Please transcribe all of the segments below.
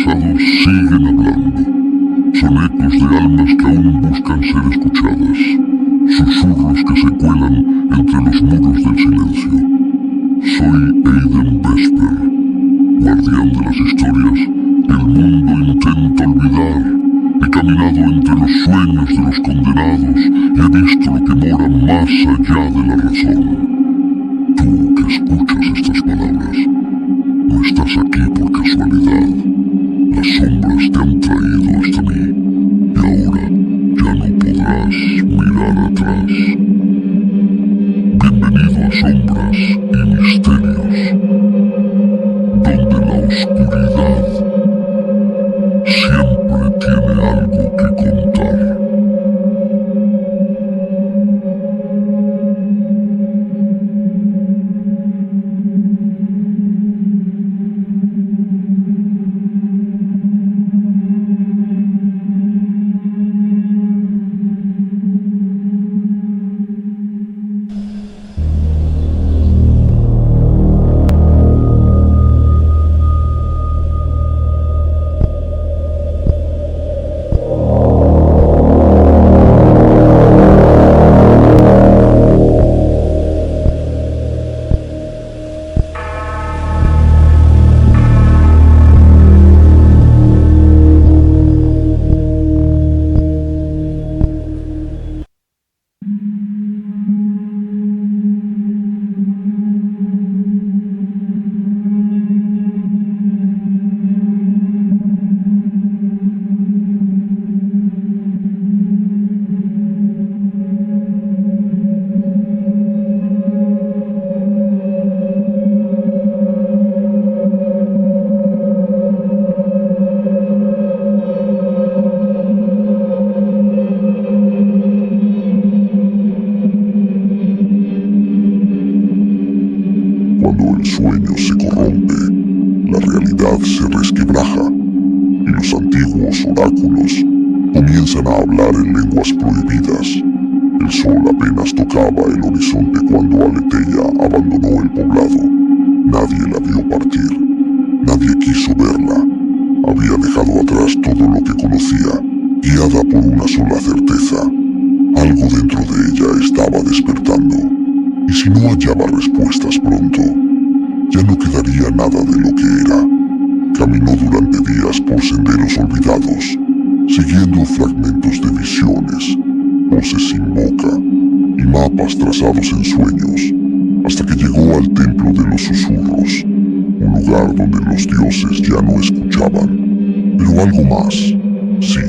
pasados siguen hablando. Son ecos de almas que aún buscan ser escuchadas. Susurros que se cuelan entre los muros del silencio. Soy Aiden Vesper, guardián de las historias que el mundo intenta olvidar. He caminado entre los sueños de los condenados y he visto lo que mora más allá de la razón. Tú que escuchas estas palabras, no estás aquí por casualidad. Las sombras te han traído hasta mí y ahora ya no podrás mirar atrás. Bienvenido a Sombras y Misterios, donde la oscuridad siempre tiene algo que contar. Cuando el sueño se corrompe, la realidad se resquebraja y los antiguos oráculos comienzan a hablar en lenguas prohibidas. El sol apenas tocaba el horizonte cuando Aletheia abandonó el poblado. Nadie la vio partir, nadie quiso verla. Había dejado atrás todo lo que conocía, guiada por una sola certeza. Algo dentro de ella estaba despertando. Y si no hallaba respuestas pronto, ya no quedaría nada de lo que era. Caminó durante días por senderos olvidados, siguiendo fragmentos de visiones, voces sin boca y mapas trazados en sueños, hasta que llegó al templo de los susurros, un lugar donde los dioses ya no escuchaban. Pero algo más, sí,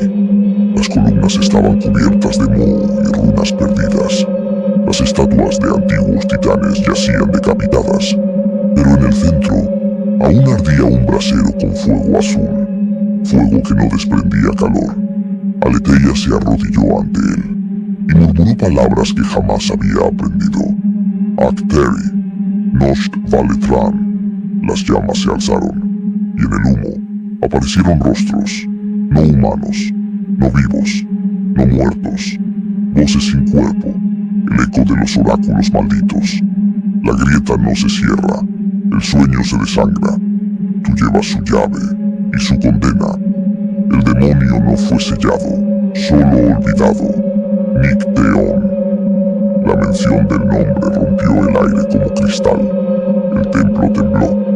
las columnas estaban cubiertas de moho y runas perdidas. Las estatuas de antiguos titanes yacían decapitadas, pero en el centro aún ardía un brasero con fuego azul, fuego que no desprendía calor. Aletheia se arrodilló ante él y murmuró palabras que jamás había aprendido. Acteri, Nosht Valetran. Las llamas se alzaron, y en el humo aparecieron rostros, no humanos, no vivos, no muertos, voces sin cuerpo, el eco de los oráculos malditos. La grieta no se cierra, el sueño se desangra. Tú llevas su llave y su condena. El demonio no fue sellado, solo olvidado. Nicteón. La mención del nombre rompió el aire como cristal. El templo tembló.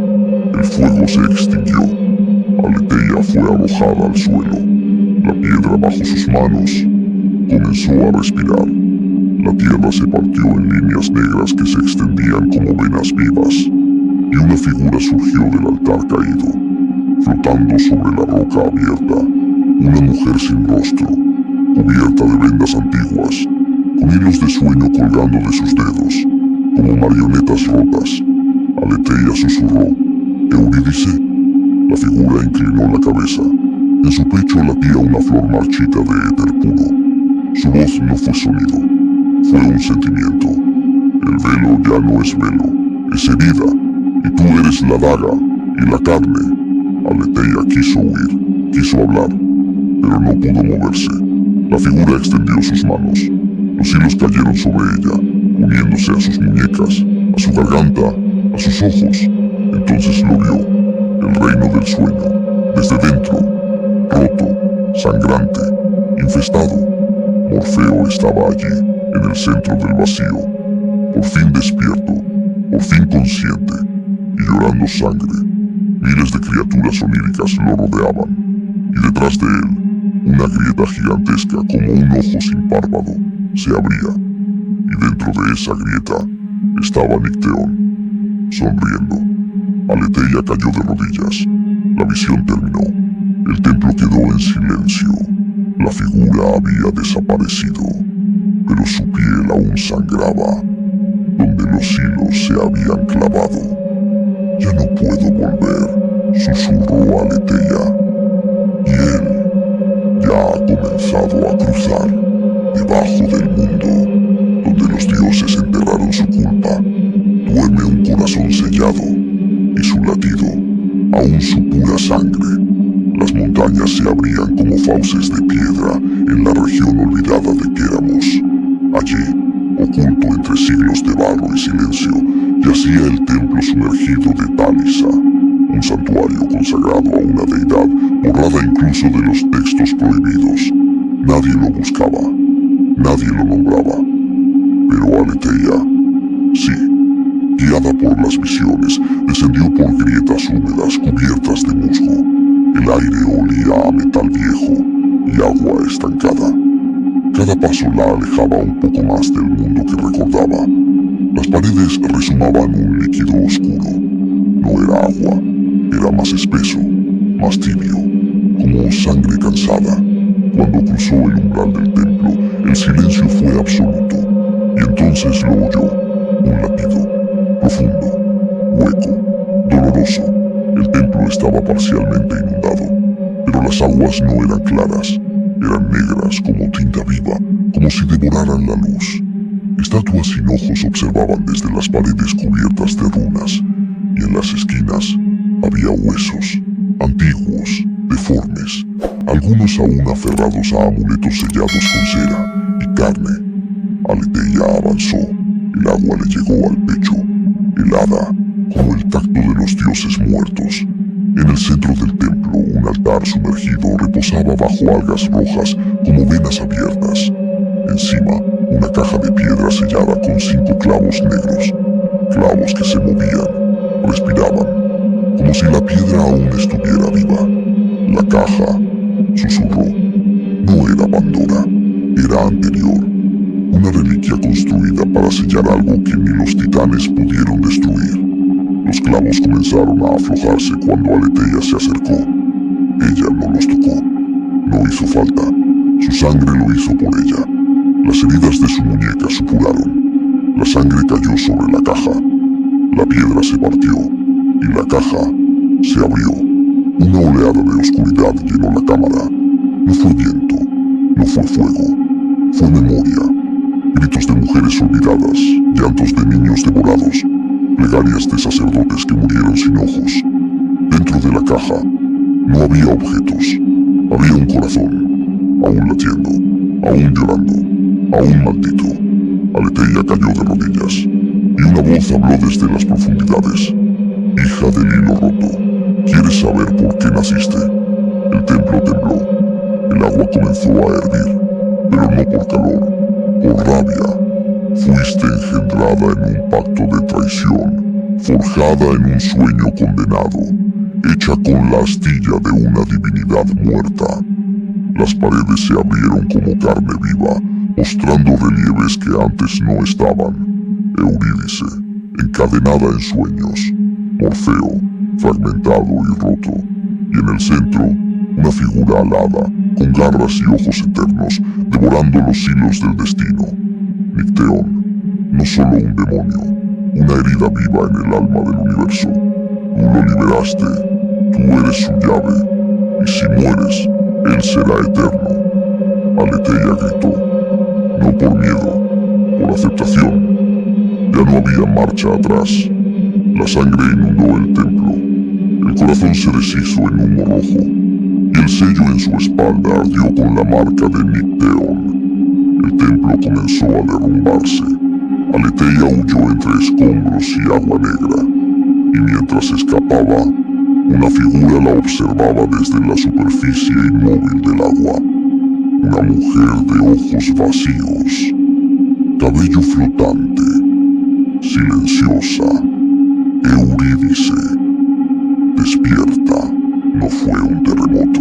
El fuego se extinguió. Aletheia fue arrojada al suelo. La piedra bajo sus manos comenzó a respirar. La tierra se partió en líneas negras que se extendían como venas vivas, y una figura surgió del altar caído, flotando sobre la roca abierta, una mujer sin rostro, cubierta de vendas antiguas, con hilos de sueño colgando de sus dedos, como marionetas rotas. Aletheia susurró: «Eurídice». La figura inclinó la cabeza. En su pecho latía una flor marchita de éter puro. Su voz no fue sonido, fue un sentimiento. El velo ya no es velo, es herida, y tú eres la daga y la carne. Aletheia quiso huir, quiso hablar, pero no pudo moverse. La figura extendió sus manos. Los hilos cayeron sobre ella, uniéndose a sus muñecas, a su garganta, a sus ojos. Entonces lo vio, el reino del sueño, Desde dentro, roto, sangrante, infestado, Morfeo estaba allí, en el centro del vacío, por fin despierto, por fin consciente, y llorando sangre. Miles de criaturas oníricas lo rodeaban, y detrás de él, una grieta gigantesca como un ojo sin párpado se abría, y dentro de esa grieta estaba Nicteón, sonriendo. Aletheia cayó de rodillas. La visión terminó. El templo quedó en silencio. La figura había desaparecido, pero su piel aún sangraba, donde los hilos se habían clavado. Ya no puedo volver, susurró Aletheia. Y él ya ha comenzado a cruzar debajo del mundo, donde los dioses enterraron su culpa. Duerme un corazón sellado, y su latido, aún su pura sangre. Las montañas se abrían como fauces de piedra en la región olvidada de Quéramos. Allí, oculto entre siglos de barro y silencio, yacía el templo sumergido de Talisa, un santuario consagrado a una deidad borrada incluso de los textos prohibidos. Nadie lo buscaba, nadie lo nombraba, pero Aletheia, sí, guiada por las visiones, descendió por grietas húmedas cubiertas de musgo. El aire olía a metal viejo y agua estancada. Cada paso la alejaba un poco más del mundo que recordaba. Las paredes resumaban un líquido oscuro. No era agua, era más espeso, más tibio, como sangre cansada. Cuando cruzó el umbral del templo, el silencio fue absoluto, y entonces lo oyó, un latido, profundo, hueco, doloroso. El templo estaba parcialmente inundado, pero las aguas no eran claras, eran negras como tinta viva, como si devoraran la luz. Estatuas sin ojos observaban desde las paredes cubiertas de runas, y en las esquinas había huesos, antiguos, deformes, algunos aún aferrados a amuletos sellados con cera y carne. Aletheia avanzó, el agua le llegó al pecho, helada como el tacto de los dioses muertos. En el centro del templo, un altar sumergido reposaba bajo algas rojas como venas abiertas. Encima, una caja de piedra sellada con 5 clavos negros, clavos que se movían, respiraban, como si la piedra aún estuviera viva. La caja, susurró, no era Pandora, era anterior, una reliquia construida para sellar algo que ni los titanes pudieron destruir. Los clavos comenzaron a aflojarse cuando Aletheia se acercó. Ella no los tocó. No hizo falta. Su sangre lo hizo por ella. Las heridas de su muñeca supuraron. La sangre cayó sobre la caja. La piedra se partió y la caja se abrió. Una oleada de oscuridad llenó la cámara. No fue viento, no fue fuego, fue memoria. Gritos de mujeres olvidadas, llantos de niños devorados, plegarias de sacerdotes que murieron sin ojos. Dentro de la caja no había objetos, había un corazón, aún latiendo, aún llorando, aún maldito. Aletheia cayó de rodillas, y una voz habló desde las profundidades. Hija del hilo roto, ¿quieres saber por qué naciste? El templo tembló, el agua comenzó a hervir, pero no por calor, por rabia. Fuiste engendrada en un pacto de traición, forjada en un sueño condenado, hecha con la astilla de una divinidad muerta. Las paredes se abrieron como carne viva, mostrando relieves que antes no estaban. Eurídice, encadenada en sueños, Morfeo, fragmentado y roto, y en el centro, una figura alada, con garras y ojos eternos, devorando los hilos del destino. Nicteón, no solo un demonio, una herida viva en el alma del universo. Tú lo liberaste, tú eres su llave, y si mueres, él será eterno. Aletheia gritó, no por miedo, por aceptación. Ya no había marcha atrás. La sangre inundó el templo, el corazón se deshizo en humo rojo, y el sello en su espalda ardió con la marca de Nicteón. El templo comenzó a derrumbarse. Aletheia huyó entre escombros y agua negra, y mientras escapaba, Una figura la observaba desde la superficie inmóvil del agua. Una mujer de ojos vacíos, cabello flotante, silenciosa. Eurídice, despierta. No fue un terremoto,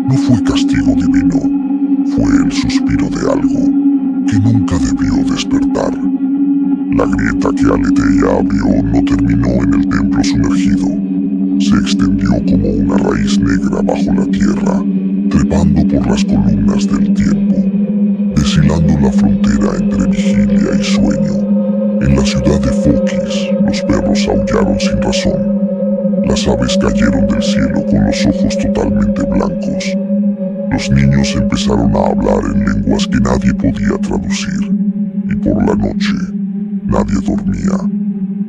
no fue castigo divino, fue el suspiro de algo que nunca debió despertar. La grieta que Aletheia abrió no terminó en el templo sumergido. Se extendió como una raíz negra bajo la tierra, trepando por las columnas del tiempo, deshilando la frontera entre vigilia y sueño. En la ciudad de Fokis, los perros aullaron sin razón. Las aves cayeron del cielo con los ojos totalmente blancos. Los niños empezaron a hablar en lenguas que nadie podía traducir. Y por la noche, nadie dormía.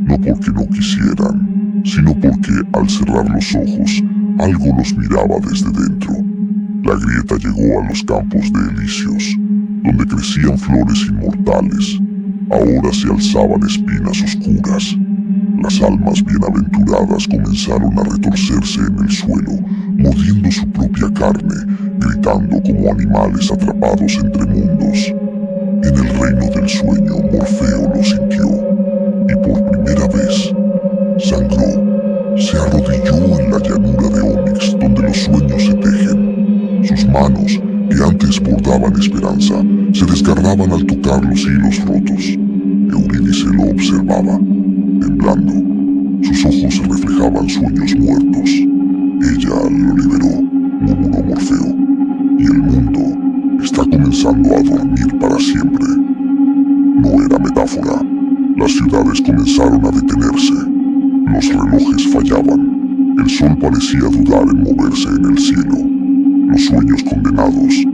No porque no quisieran, sino porque al cerrar los ojos, algo los miraba desde dentro. La grieta llegó a los campos de Elíseos, donde crecían flores inmortales. Ahora se alzaban espinas oscuras. Las almas bienaventuradas comenzaron a retorcerse en el suelo, mordiendo su propia carne, gritando como animales atrapados entre mundos. En el reino del sueño, Morfeo lo sintió, y por primera vez, sangró. Se arrodilló en la llanura de Ónix, donde los sueños se tejen. Sus manos, que antes bordaban esperanza, se desgarraban al tocar los hilos rotos. Eurídice lo observaba, temblando. Sus ojos reflejaban sueños muertos. Ella lo liberó, murmuró Morfeo, y el mundo está comenzando a dormir para siempre. No era metáfora. Las ciudades comenzaron a detenerse. Los relojes fallaban. El sol parecía dudar en moverse en el cielo. Los sueños condenados,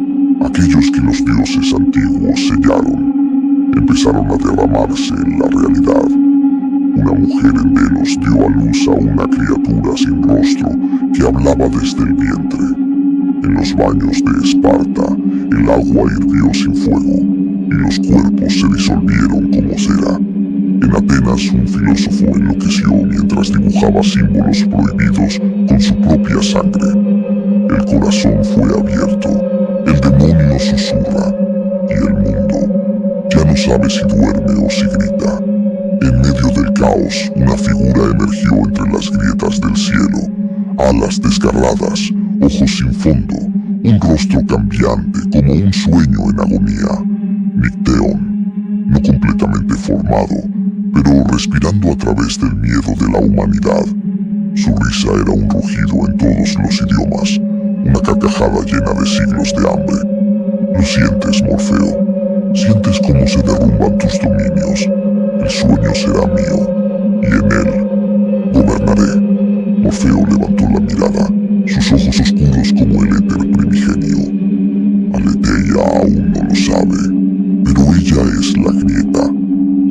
aquellos que los dioses antiguos sellaron, empezaron a derramarse en la realidad. Una mujer en Delos dio a luz a una criatura sin rostro que hablaba desde el vientre. En los baños de Esparta, el agua hirvió sin fuego, y los cuerpos se disolvieron como cera. En Atenas, un filósofo enloqueció mientras dibujaba símbolos prohibidos con su propia sangre. El corazón fue abierto, el demonio susurra, y el mundo ya no sabe si duerme o si grita. En medio del caos, una figura emergió entre las grietas del cielo, alas desgarradas, ojos sin fondo, un rostro cambiante como un sueño en agonía. Nicteón, no completamente formado, pero respirando a través del miedo de la humanidad. Su risa era un rugido en todos los idiomas, una carcajada llena de siglos de hambre. Lo sientes, Morfeo. Sientes cómo se derrumban tus dominios. El sueño será mío, y en él gobernaré. Morfeo levantó la mirada, sus ojos oscuros como el éter primigenio. Aletheia aún no lo sabe, pero ella es la grieta,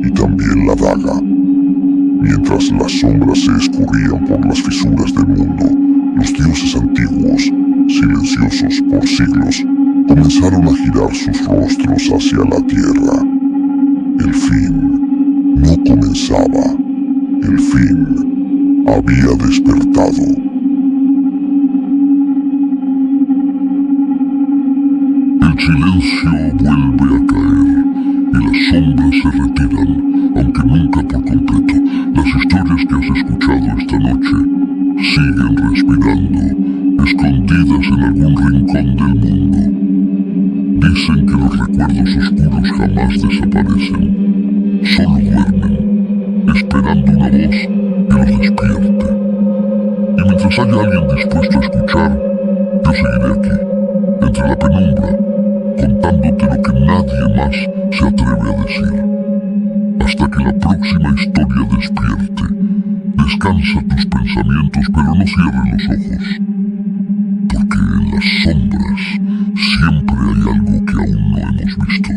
y también la daga. Mientras las sombras se escurrían por las fisuras del mundo, los dioses antiguos, silenciosos por siglos, comenzaron a girar sus rostros hacia la tierra. El fin no comenzaba, el fin había despertado. El silencio vuelve a caer y las sombras se retiran, aunque nunca por completo. Las historias que has escuchado esta noche siguen respirando, escondidas en algún rincón del mundo. Dicen que los recuerdos oscuros jamás desaparecen, solo duermen, esperando una voz que los despierte. Y mientras haya alguien dispuesto a escuchar, yo seguiré aquí, entre la penumbra, contándote lo que nadie más se atreve a decir. Hasta que la próxima historia despierte, descansa tus pensamientos, pero no cierres los ojos, porque en las sombras siempre hay algo que aún no hemos visto.